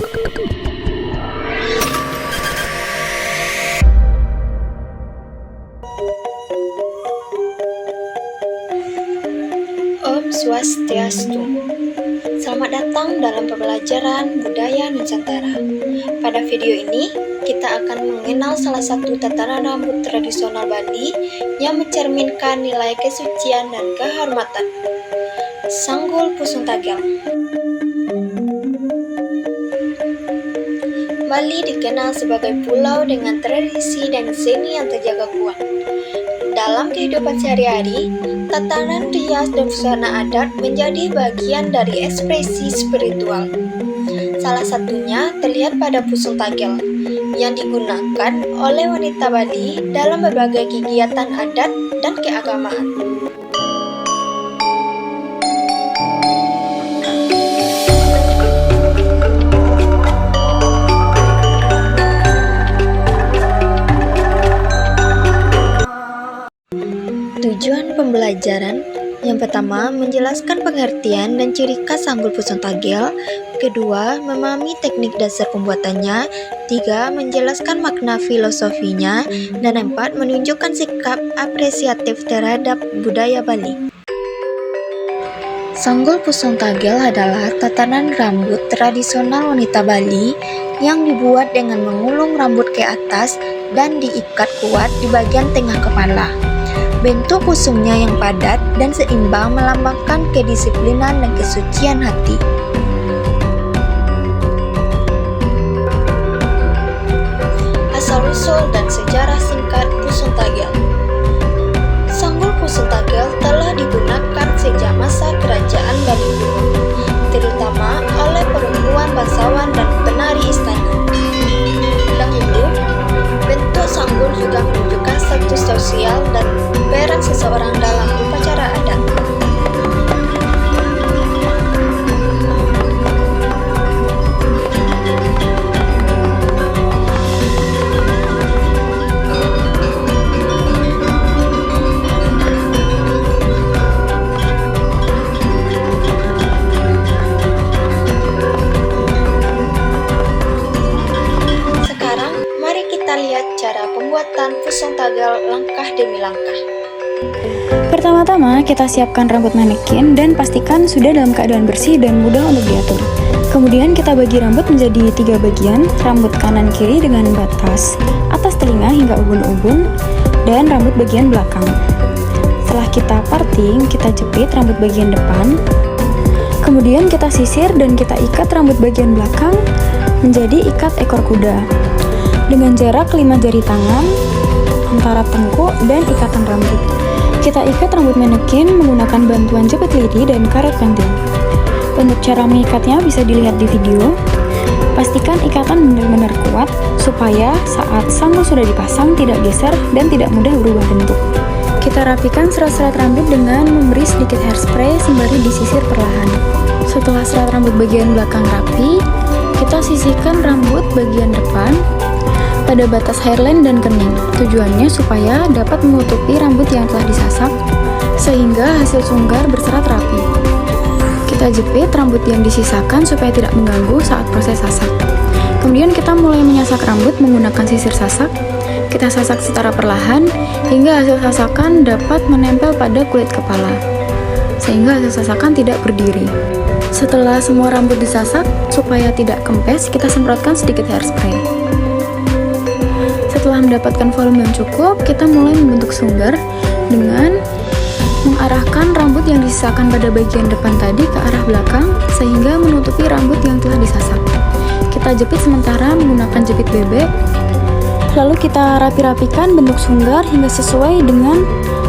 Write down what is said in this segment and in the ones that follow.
Om Swastiastu. Selamat datang dalam pembelajaran budaya Nusantara. Pada video ini, kita akan mengenal salah satu tatanan rambut tradisional Bali yang mencerminkan nilai kesucian dan kehormatan. Sanggul Pusung Tagel. Bali dikenal sebagai pulau dengan tradisi dan seni yang terjaga kuat. Dalam kehidupan sehari-hari, tatanan rias dan busana adat menjadi bagian dari ekspresi spiritual. Salah satunya terlihat pada Pusung Tagel, yang digunakan oleh wanita Bali dalam berbagai kegiatan adat dan keagamaan. Tujuan pembelajaran yang pertama, menjelaskan pengertian dan ciri khas sanggul Pusung Tagel. Kedua, memahami teknik dasar pembuatannya. Tiga, menjelaskan makna filosofinya. Dan empat, menunjukkan sikap apresiatif terhadap budaya Bali. Sanggul Pusung Tagel adalah tatanan rambut tradisional wanita Bali yang dibuat dengan mengulung rambut ke atas dan diikat kuat di bagian tengah kepala. Bentuk pusungnya yang padat dan seimbang melambangkan kedisiplinan dan kesucian hati. Asal-usul dan sejarah singkat Pusung Tagel. Sanggul Pusung Tagel telah digunakan sejak masa kerajaan Bali kuno, terutama oleh perempuan bangsawan dan penari istana. Dahulu, bentuk sanggul juga menunjukkan status sosial dan peran seseorang dalam upacara adat. Sekarang, mari kita lihat cara pembuatan Pusung Tagel langkah demi langkah. Pertama-tama, kita siapkan rambut manekin dan pastikan sudah dalam keadaan bersih dan mudah untuk diatur. Kemudian kita bagi rambut menjadi 3 bagian, rambut kanan kiri dengan batas atas telinga hingga ubun-ubun, dan rambut bagian belakang. Setelah kita parting, kita jepit rambut bagian depan. Kemudian kita sisir dan kita ikat rambut bagian belakang menjadi ikat ekor kuda dengan jarak 5 jari tangan antara tengkuk dan ikatan rambut. Kita ikat rambut manekin menggunakan bantuan jepit lidi dan karet pentil. Untuk cara mengikatnya bisa dilihat di video. Pastikan ikatan benar-benar kuat supaya saat sanggul sudah dipasang tidak geser dan tidak mudah berubah bentuk. Kita rapikan serat-serat rambut dengan memberi sedikit hairspray sembari disisir perlahan. Setelah serat rambut bagian belakang rapi, kita sisihkan rambut bagian depan pada batas hairline dan kening. Tujuannya supaya dapat menutupi rambut yang telah disasak sehingga hasil sunggar berserat rapi. Kita jepit rambut yang disisakan supaya tidak mengganggu saat proses sasak. Kemudian kita mulai menyasak rambut menggunakan sisir sasak. Kita sasak secara perlahan hingga hasil sasakan dapat menempel pada kulit kepala sehingga hasil sasakan tidak berdiri. Setelah semua rambut disasak, supaya tidak kempes, kita semprotkan sedikit hairspray. Setelah mendapatkan volume yang cukup, kita mulai membentuk sunggar dengan mengarahkan rambut yang disisakan pada bagian depan tadi ke arah belakang sehingga menutupi rambut yang telah disasak. Kita jepit sementara menggunakan jepit bebek, lalu kita rapi-rapikan bentuk sunggar hingga sesuai dengan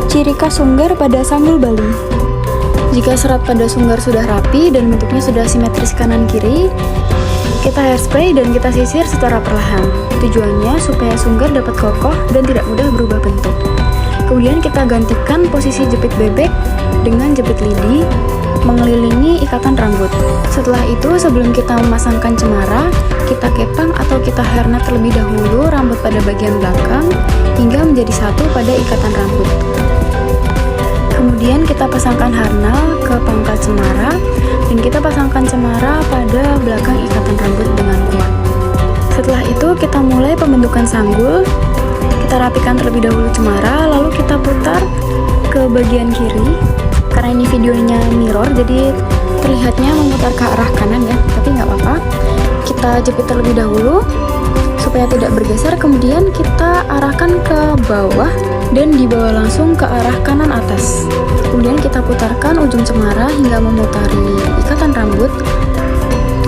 ciri khas sunggar pada sanggul Bali. Jika serat pada sunggar sudah rapi dan bentuknya sudah simetris kanan kiri, kita hairspray dan kita sisir secara perlahan. Tujuannya supaya sunggar dapat kokoh dan tidak mudah berubah bentuk. Kemudian kita gantikan posisi jepit bebek dengan jepit lidi mengelilingi ikatan rambut. Setelah itu, sebelum kita memasangkan cemara, kita kepang atau kita hairnet terlebih dahulu rambut pada bagian belakang hingga menjadi satu pada ikatan rambut. Kemudian kita pasangkan harnal ke pangkal cemara dan kita pasangkan cemara pada belakang ikatan rambut dengan kuat. Setelah itu kita mulai pembentukan sanggul. Kita rapikan terlebih dahulu cemara, lalu kita putar ke bagian kiri. Karena ini videonya mirror, jadi terlihatnya memutar ke arah kanan ya, tapi nggak apa-apa. Kita jepit terlebih dahulu supaya tidak bergeser, kemudian kita arahkan ke bawah dan dibawa langsung ke arah kanan atas. Kemudian kita putarkan ujung cemara hingga memutari ikatan rambut.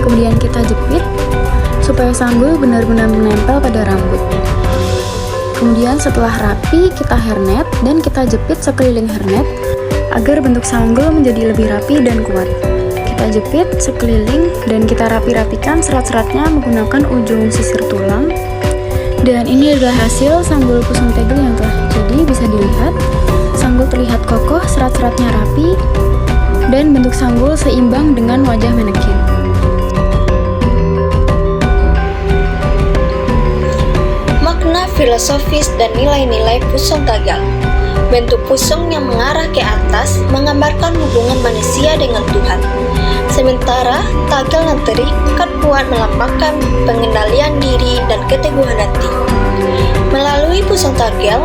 Kemudian kita jepit supaya sanggul benar-benar menempel pada rambut. Kemudian setelah rapi, kita hairnet dan kita jepit sekeliling hairnet agar bentuk sanggul menjadi lebih rapi dan kuat. Kita jepit sekeliling dan kita rapi-rapikan serat-seratnya menggunakan ujung sisir tulang. Dan ini adalah hasil sanggul pusung tegel yang telah jadi. Bisa dilihat, sanggul terlihat kokoh, serat-seratnya rapi, dan bentuk sanggul seimbang dengan wajah manekin. Makna filosofis dan nilai-nilai pusung tagal. Bentuk pusung yang mengarah ke atas menggambarkan hubungan manusia dengan Tuhan. Sementara tagal yang terikat kuat melambangkan pengendalian diri dan keteguhan hati. Melalui pusung tagal,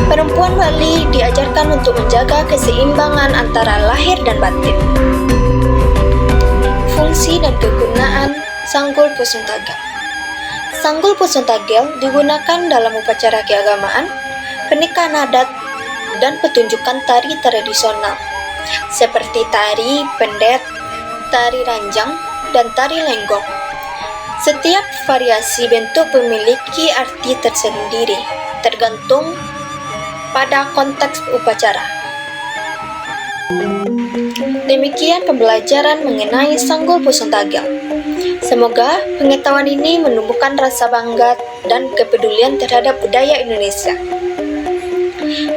perempuan Bali diajarkan untuk menjaga keseimbangan antara lahir dan batin. Fungsi dan kegunaan sanggul pusung tagal. Sanggul pusung tagal digunakan dalam upacara keagamaan, pernikahan adat, dan pertunjukan tari tradisional seperti tari pendet, tari ranjang, dan tari lenggong. Setiap variasi bentuk memiliki arti tersendiri, tergantung pada konteks upacara. Demikian pembelajaran mengenai sanggul pusung tagal. Semoga pengetahuan ini menumbuhkan rasa bangga dan kepedulian terhadap budaya Indonesia.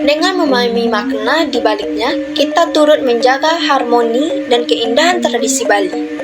Dengan memahami makna di baliknya, kita turut menjaga harmoni dan keindahan tradisi Bali.